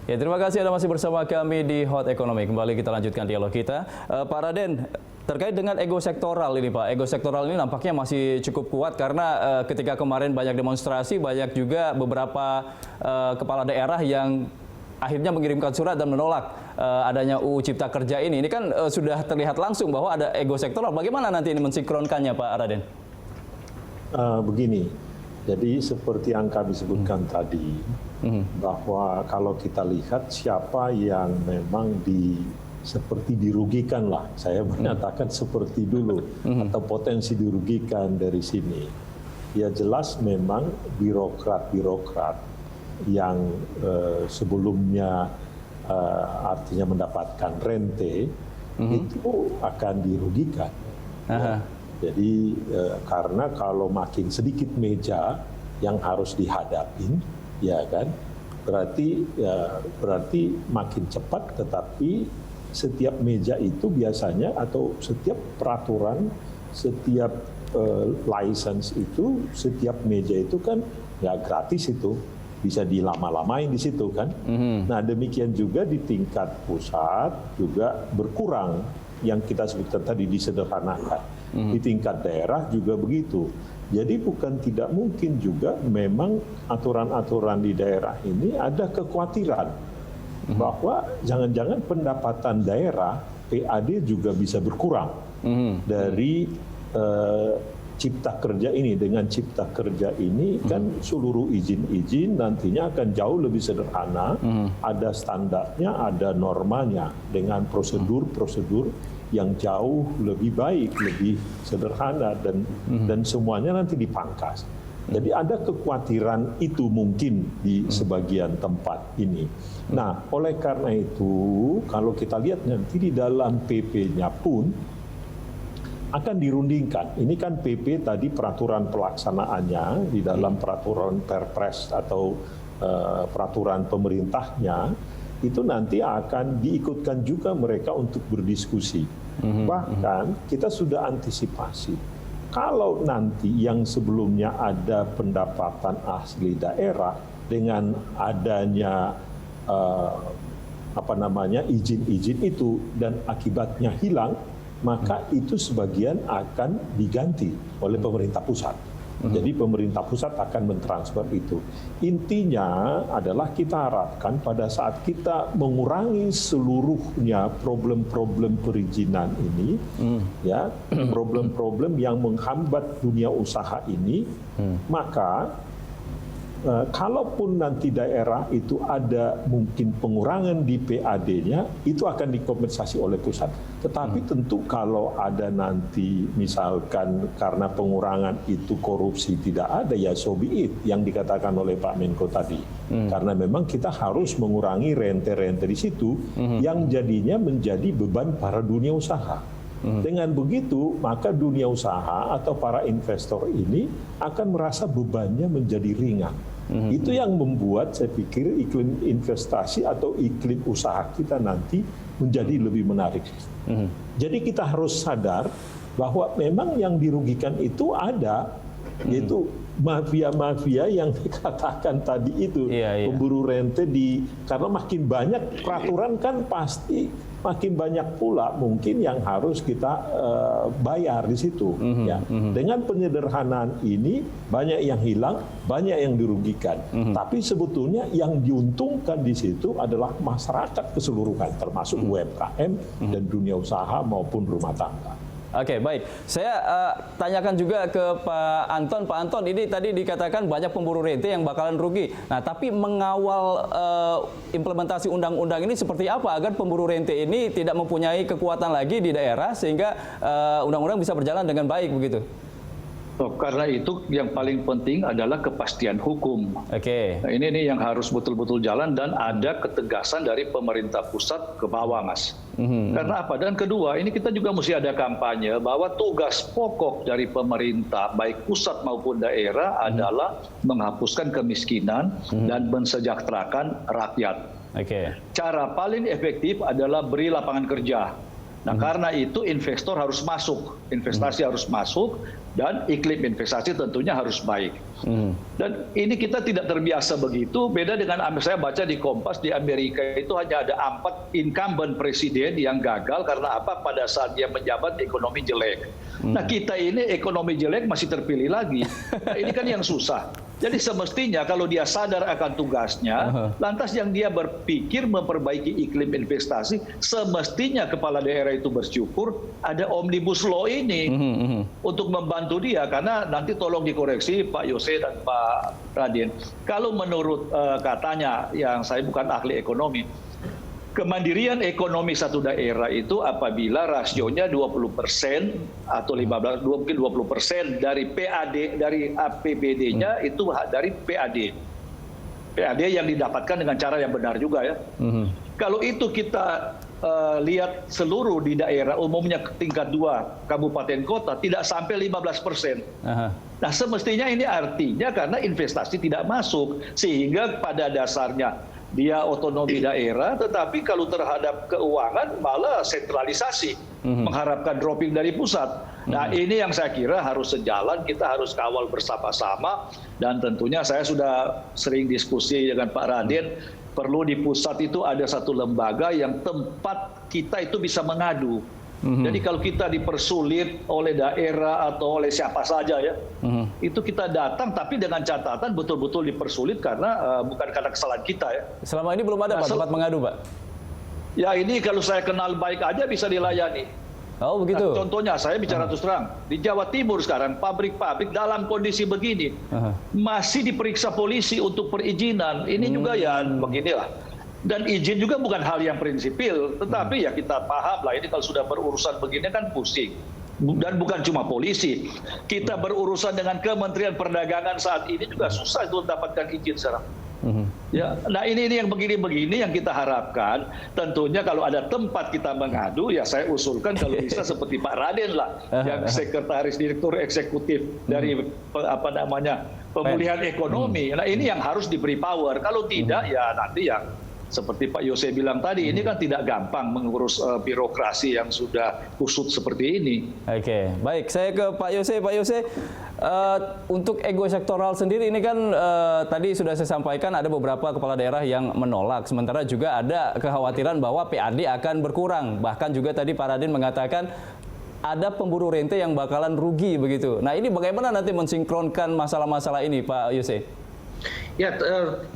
Ya, terima kasih Anda masih bersama kami di Hot Economy. Kembali kita lanjutkan dialog kita. Pak Raden, terkait dengan ego sektoral ini Pak, ego sektoral ini nampaknya masih cukup kuat karena ketika kemarin banyak demonstrasi, banyak juga beberapa kepala daerah yang akhirnya mengirimkan surat dan menolak adanya UU Cipta Kerja ini. Ini kan sudah terlihat langsung bahwa ada ego sektoral. Bagaimana nanti ini mensinkronkannya Pak Raden? Begini, jadi seperti yang kami sebutkan tadi, bahwa kalau kita lihat siapa yang memang seperti dirugikan lah, saya menyatakan seperti dulu, atau potensi dirugikan dari sini. Ya jelas memang birokrat-birokrat yang sebelumnya artinya mendapatkan rente, itu akan dirugikan. Jadi karena kalau makin sedikit meja yang harus dihadapin, ya kan, berarti makin cepat, tetapi setiap meja itu biasanya atau setiap peraturan, setiap license itu, setiap meja itu kan nggak gratis, itu bisa dilama-lamain di situ kan. Nah demikian juga di tingkat pusat juga berkurang, yang kita sebutkan tadi disederhanakan. Di tingkat daerah juga begitu. Jadi bukan tidak mungkin juga memang aturan-aturan di daerah ini ada kekhawatiran bahwa jangan-jangan pendapatan daerah PAD juga bisa berkurang dari Cipta Kerja ini. Dengan Cipta Kerja ini kan seluruh izin-izin nantinya akan jauh lebih sederhana, ada standarnya, ada normanya, dengan prosedur-prosedur yang jauh lebih baik, lebih sederhana, dan semuanya nanti dipangkas. Jadi ada kekhawatiran itu mungkin di sebagian tempat ini. Nah, oleh karena itu, kalau kita lihat nanti di dalam PP-nya pun akan dirundingkan. Ini kan PP tadi peraturan pelaksanaannya, di dalam peraturan Perpres atau peraturan pemerintahnya, itu nanti akan diikutkan juga mereka untuk berdiskusi. Bahkan kita sudah antisipasi, kalau nanti yang sebelumnya ada pendapatan asli daerah dengan adanya izin-izin itu dan akibatnya hilang, maka itu sebagian akan diganti oleh pemerintah pusat. Jadi pemerintah pusat akan mentransfer itu. Intinya adalah kita harapkan pada saat kita mengurangi seluruhnya problem-problem perizinan ini, ya, problem-problem yang menghambat dunia usaha ini, maka kalaupun nanti daerah itu ada mungkin pengurangan di PAD-nya, itu akan dikompensasi oleh pusat. Tetapi tentu kalau ada nanti misalkan karena pengurangan itu korupsi tidak ada, ya so be it, yang dikatakan oleh Pak Menko tadi. Karena memang kita harus mengurangi rente-rente di situ yang jadinya menjadi beban para dunia usaha. Dengan begitu, maka dunia usaha atau para investor ini akan merasa bebannya menjadi ringan. Itu yang membuat saya pikir iklim investasi atau iklim usaha kita nanti menjadi lebih menarik. Jadi kita harus sadar bahwa memang yang dirugikan itu ada, yaitu mafia-mafia yang dikatakan tadi itu, pemburu rente karena makin banyak peraturan kan pasti makin banyak pula mungkin yang harus kita bayar di situ. Ya. Dengan penyederhanaan ini banyak yang hilang, banyak yang dirugikan. Tapi sebetulnya yang diuntungkan di situ adalah masyarakat keseluruhan, termasuk UMKM dan dunia usaha maupun rumah tangga. Oke, baik. Saya tanyakan juga ke Pak Anton. Pak Anton, ini tadi dikatakan banyak pemburu rente yang bakalan rugi. Nah, tapi mengawal implementasi undang-undang ini seperti apa agar pemburu rente ini tidak mempunyai kekuatan lagi di daerah sehingga undang-undang bisa berjalan dengan baik begitu? Karena itu yang paling penting adalah kepastian hukum. Nah, ini yang harus betul-betul jalan dan ada ketegasan dari pemerintah pusat ke bawah, Mas. Karena apa? Dan kedua, ini kita juga mesti ada kampanye bahwa tugas pokok dari pemerintah, baik pusat maupun daerah, adalah menghapuskan kemiskinan dan mensejahterakan rakyat. Cara paling efektif adalah beri lapangan kerja. Nah, karena itu investor harus masuk, investasi harus masuk, dan iklim investasi tentunya harus baik. Dan ini kita tidak terbiasa begitu, beda dengan saya baca di Kompas, di Amerika itu hanya ada 4 incumbent presiden yang gagal karena apa? Pada saat dia menjabat ekonomi jelek. Nah, kita ini ekonomi jelek masih terpilih lagi. Nah, ini kan yang susah. Jadi semestinya kalau dia sadar akan tugasnya, lantas yang dia berpikir memperbaiki iklim investasi, semestinya kepala daerah itu bersyukur ada Omnibus Law ini untuk membantu dia. Karena nanti tolong dikoreksi Pak Yose dan Pak Raden. Kalau menurut katanya, yang saya bukan ahli ekonomi, kemandirian ekonomi satu daerah itu apabila rasionya 20% atau 15, mungkin 20% dari PAD, dari APBD-nya itu dari PAD. PAD yang didapatkan dengan cara yang benar juga ya. Kalau itu kita lihat seluruh di daerah, umumnya tingkat 2 kabupaten kota, tidak sampai 15%. Nah, semestinya ini artinya karena investasi tidak masuk, sehingga pada dasarnya dia otonomi daerah, tetapi kalau terhadap keuangan malah sentralisasi, mengharapkan dropping dari pusat. Nah, ini yang saya kira harus sejalan, kita harus kawal bersama-sama, dan tentunya saya sudah sering diskusi dengan Pak Raden, perlu di pusat itu ada satu lembaga yang tempat kita itu bisa mengadu. Jadi kalau kita dipersulit oleh daerah atau oleh siapa saja ya, itu kita datang, tapi dengan catatan betul-betul dipersulit karena bukan karena kesalahan kita ya. Selama ini belum ada Pak tempat mengadu, Pak? Ya, ini kalau saya kenal baik aja bisa dilayani. Oh begitu. Nah, contohnya saya bicara terus terang, di Jawa Timur sekarang pabrik-pabrik dalam kondisi begini masih diperiksa polisi untuk perizinan. Ini juga ya beginilah. Dan izin juga bukan hal yang prinsipil, tetapi ya kita paham lah ini kalau sudah berurusan begini kan pusing. Dan bukan cuma polisi, kita berurusan dengan Kementerian Perdagangan saat ini juga susah itu mendapatkan izin sekarang. Ya, nah ini yang begini-begini yang kita harapkan. Tentunya kalau ada tempat kita mengadu, ya saya usulkan kalau bisa seperti Pak Raden lah, yang sekretaris direktur eksekutif dari pemulihan ekonomi. Nah ini yang harus diberi power. Kalau tidak, ya nanti yang seperti Pak Yose bilang tadi, ini kan tidak gampang mengurus birokrasi yang sudah kusut seperti ini. Oke, baik. Saya ke Pak Yose. Pak Yose, untuk ego sektoral sendiri ini kan tadi sudah saya sampaikan ada beberapa kepala daerah yang menolak. Sementara juga ada kekhawatiran bahwa PAD akan berkurang. Bahkan juga tadi Pak Raden mengatakan ada pemburu rente yang bakalan rugi begitu. Nah ini bagaimana nanti mensinkronkan masalah-masalah ini, Pak Yose? Ya,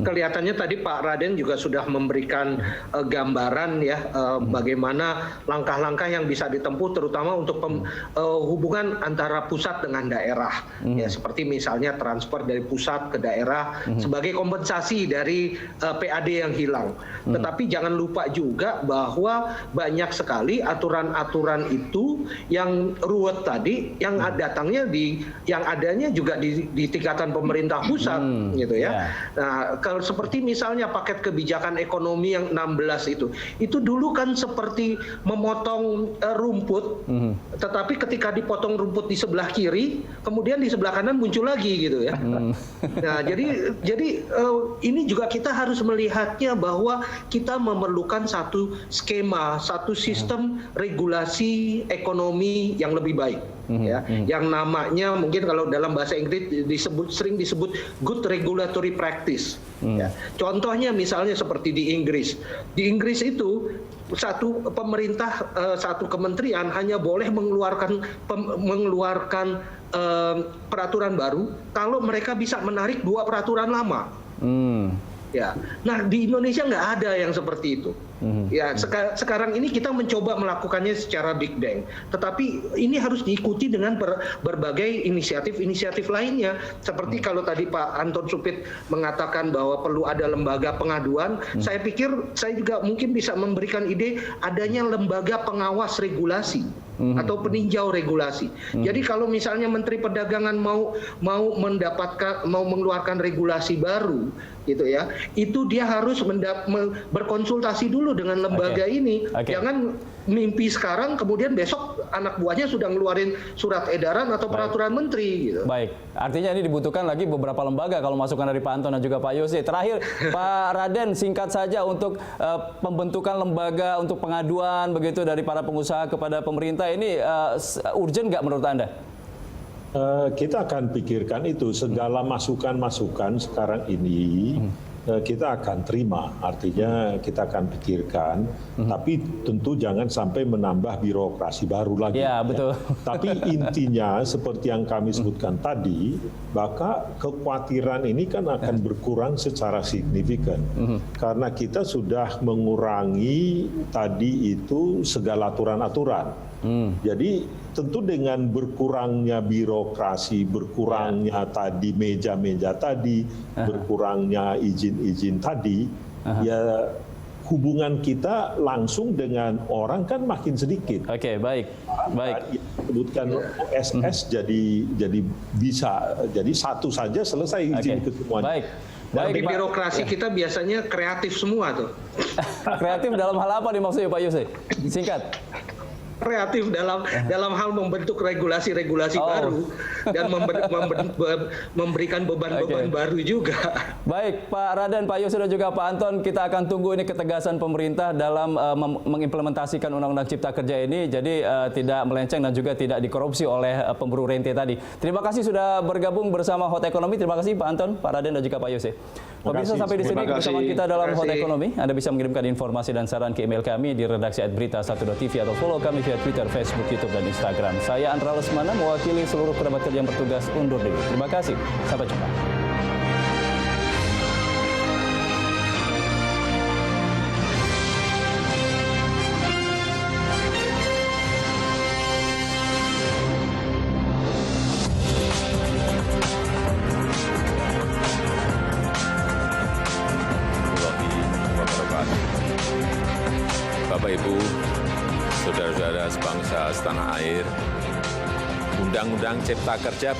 kelihatannya tadi Pak Raden juga sudah memberikan gambaran ya bagaimana langkah-langkah yang bisa ditempuh terutama untuk hubungan antara pusat dengan daerah. Ya, seperti misalnya transfer dari pusat ke daerah sebagai kompensasi dari PAD yang hilang. Tetapi jangan lupa juga bahwa banyak sekali aturan-aturan itu yang ruwet tadi yang datangnya yang adanya juga di tingkatan pemerintah pusat gitu ya. Nah, kalau seperti misalnya paket kebijakan ekonomi yang 16 itu dulu kan seperti memotong rumput, tetapi ketika dipotong rumput di sebelah kiri, kemudian di sebelah kanan muncul lagi gitu ya. Nah, jadi ini juga kita harus melihatnya bahwa kita memerlukan satu skema, satu sistem regulasi ekonomi yang lebih baik. Ya, yang namanya mungkin kalau dalam bahasa Inggris sering disebut good regulatory practice. Ya. Contohnya misalnya seperti di Inggris. Di Inggris itu satu pemerintah, satu kementerian hanya boleh mengeluarkan peraturan baru kalau mereka bisa menarik 2 peraturan lama. Ya, nah di Indonesia nggak ada yang seperti itu. Ya, sekarang ini kita mencoba melakukannya secara big bang, tetapi ini harus diikuti dengan berbagai inisiatif lainnya. Seperti kalau tadi Pak Anton Supit mengatakan bahwa perlu ada lembaga pengaduan, saya pikir saya juga mungkin bisa memberikan ide adanya lembaga pengawas regulasi atau peninjau regulasi. Jadi kalau misalnya Menteri Perdagangan mau mengeluarkan regulasi baru, gitu ya, itu dia harus berkonsultasi dulu dengan lembaga ini. Jangan mimpi sekarang kemudian besok anak buahnya sudah ngeluarin surat edaran atau peraturan menteri gitu. Baik, artinya ini dibutuhkan lagi beberapa lembaga kalau masukan dari Pak Anton dan juga Pak Yose. Terakhir Pak Raden, singkat saja untuk pembentukan lembaga untuk pengaduan begitu dari para pengusaha kepada pemerintah ini urgent nggak menurut Anda? Kita akan pikirkan itu, segala masukan-masukan sekarang ini kita akan terima, artinya kita akan pikirkan, tapi tentu jangan sampai menambah birokrasi baru lagi. Ya, betul. Tapi intinya seperti yang kami sebutkan tadi, maka kekhawatiran ini kan akan berkurang secara signifikan. Karena kita sudah mengurangi tadi itu segala aturan-aturan. Jadi tentu dengan berkurangnya birokrasi, berkurangnya tadi meja-meja tadi, berkurangnya izin-izin tadi, ya hubungan kita langsung dengan orang kan makin sedikit. Oke, baik. Sebutkan OSS jadi bisa, jadi satu saja selesai izin kesemuanya. Baik. Di birokrasi kita biasanya kreatif semua tuh. Kreatif dalam hal apa nih maksudnya Pak Yose? Singkat. Kreatif dalam hal membentuk regulasi-regulasi baru dan memberikan beban-beban baru juga. Baik, Pak Raden, Pak Yose dan juga Pak Anton, kita akan tunggu ini ketegasan pemerintah dalam mengimplementasikan Undang-Undang Cipta Kerja ini, jadi tidak melenceng dan juga tidak dikorupsi oleh pemburu rente tadi. Terima kasih sudah bergabung bersama Hot Economy. Terima kasih Pak Anton, Pak Raden dan juga Pak Yose. Pemirsa, sampai di sini bersama kita dalam Hot Economy. Anda bisa mengirimkan informasi dan saran ke email kami di redaksi@berita1.tv atau follow kami via Twitter, Facebook, YouTube, dan Instagram. Saya Andra Lesmana mewakili seluruh kerabat kerja yang bertugas undur diri. Terima kasih. Sampai jumpa. Bapak Ibu, saudara-saudara sebangsa setanah air, Undang-Undang Cipta Kerja